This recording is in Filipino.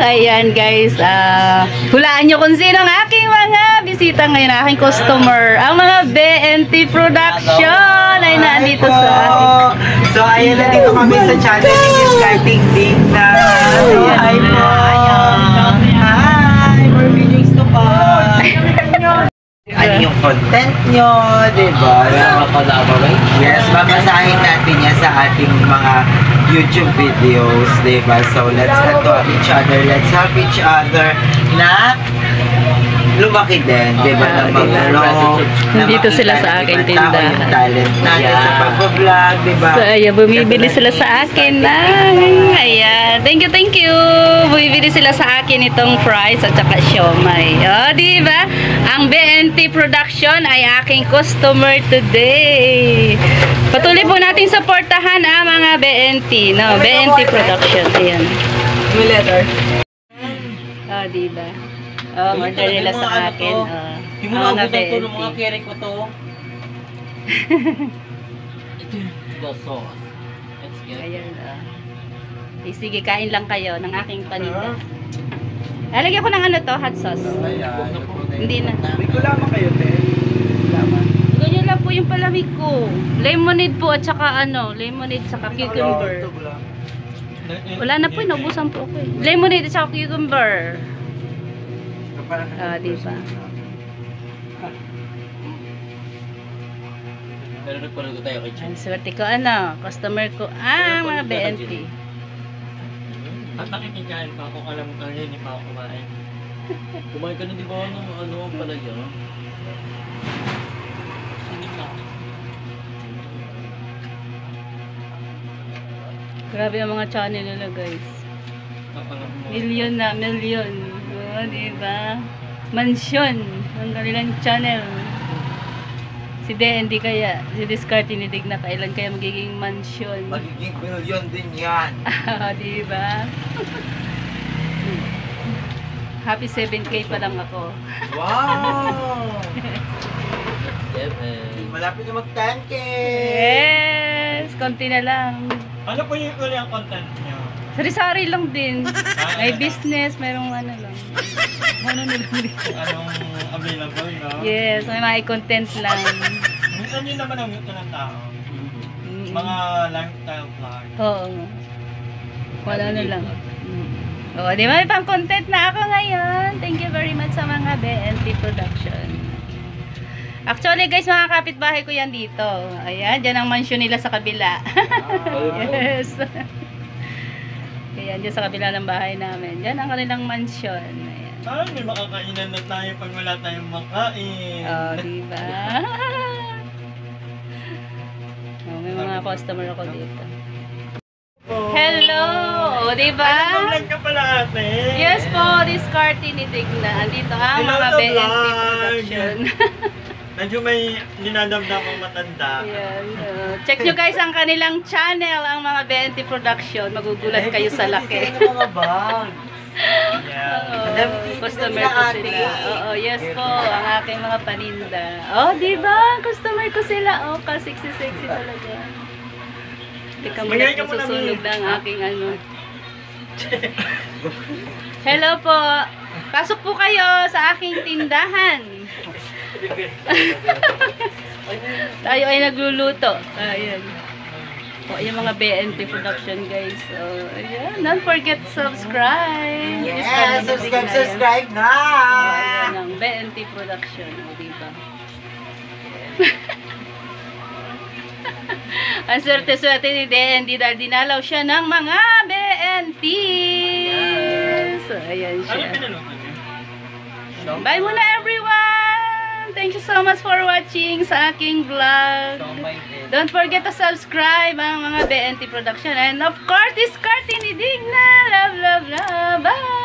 Ayan guys, hulaan nyo kung sino ang aking mga bisita ngayon, aking customer. Ang mga BNT Production ay nandito sa akin. So ayan, nandito kami sa channel ni Miss Karting Ding na. So hi po. Hi, more videos to come. Ano yung content nyo, diba? Yes, babasahin natin yan sa ating mga YouTube videos, diba? So let's help each other, let's help each other na lumaki din, diba? Na mag-grow, Nandito sila sa akin tindahan. Yung talent natin sa pag-vlog, diba? So ayan, bumibili sila sa akin ng, ayan, thank you. Bumibili sila sa akin itong fries at saka siomay. O, diba? Ang BNT Production ay aking customer today. Patuloy po natin supportahan ang mga BNT, no? BNT Production, ayan. May letter. O, diba? Oh, order nila sa akin. Yung mga abutan to ng mga kere ko to. The sauce. Let's get it. Ayan. Sige, kain lang kayo ng aking paninda. Lalagyan ko ng ano to, hot sauce. Hindi na. Ikaw lamang kayo, te. Lamang. Ganyan lang po yung palamig ko. Lemonade po at saka ano, lemonade at saka cucumber. Wala na po, naubusan po ako eh. Lemonade at saka cucumber. Diba? Pero nagpanood tayo kay Chen. Ang swerte ko, ano, customer ko, mga BNT. At nakikikain pa ako, alam mo kanya, hindi pa ako kumain. Kumain ka na di ba ano pala yun? Grabe ang mga channel nila guys. Million na, million. Oh, diba? Mansion. Ang kanilang channel. Si DND kaya, si Discarte ni Dig na kailan kaya magiging mansion. Magiging million din yan. Diba? Happy 7K pa lang ako. Wow! Malapit na mag 10K! Yes! Konti na lang. Ano po yung uli ang content nyo? Sari-sari lang din. May business, mayroong ano lang. Ano na lang dito. Anong available, no? Yes, may mga content lang. Minsan yun naman ang gusto ng tao. Mga lifestyle vlog. Oo. Wala ano lang. Oo, di ba may pang content na ako ngayon. Thank you very much sa mga BNT Production. Actually guys, mga kapitbahay ko yan dito. Ayan, dyan ang mansion nila sa kabila. Yes. Ayan, dyan sa kabila ng bahay namin. Dyan ang kanilang mansion. Ayan. Ay, may makakainan na tayo pag wala tayong makain. Oh, diba? Oh, may mga customer ako dito. Hello! O, diba? Vlog ka pala ate. Yes po, Discarte ni Tigna. Andito ang Hello mga to BNT vlog. Production. Medyo may dinadamdamang matanda. Ayan. Check nyo guys ang kanilang channel, ang mga BNT Production. Magugulat kayo sa laki. Mga bag. Yeah. Customer ko sila. Oo, yes po, ang aking mga paninda. Oh, diba? Customer ko sila. Oh, ka-sexy-sexy talaga. Teka mo Magay na ka muna, susunog na ang aking ano. Hello po. Pasok po kayo sa aking tindahan. Tayo ay nagluluto. Ayan. O, yung mga BNT Production guys. So, ayan. Don't forget to subscribe. Yes, subscribe na! Ayan ang BNT Production. O, diba? Ang swerte-swerte ni DND dahil dinalaw siya ng mga BNT. So, ayan Ano siya. pinaluto niyo? Bye muna everyone! Thank you so much for watching sa aking vlog. Don't forget to subscribe ang mga BNT Production. And of course, Discarte ni Digna. Love, love, love. Bye!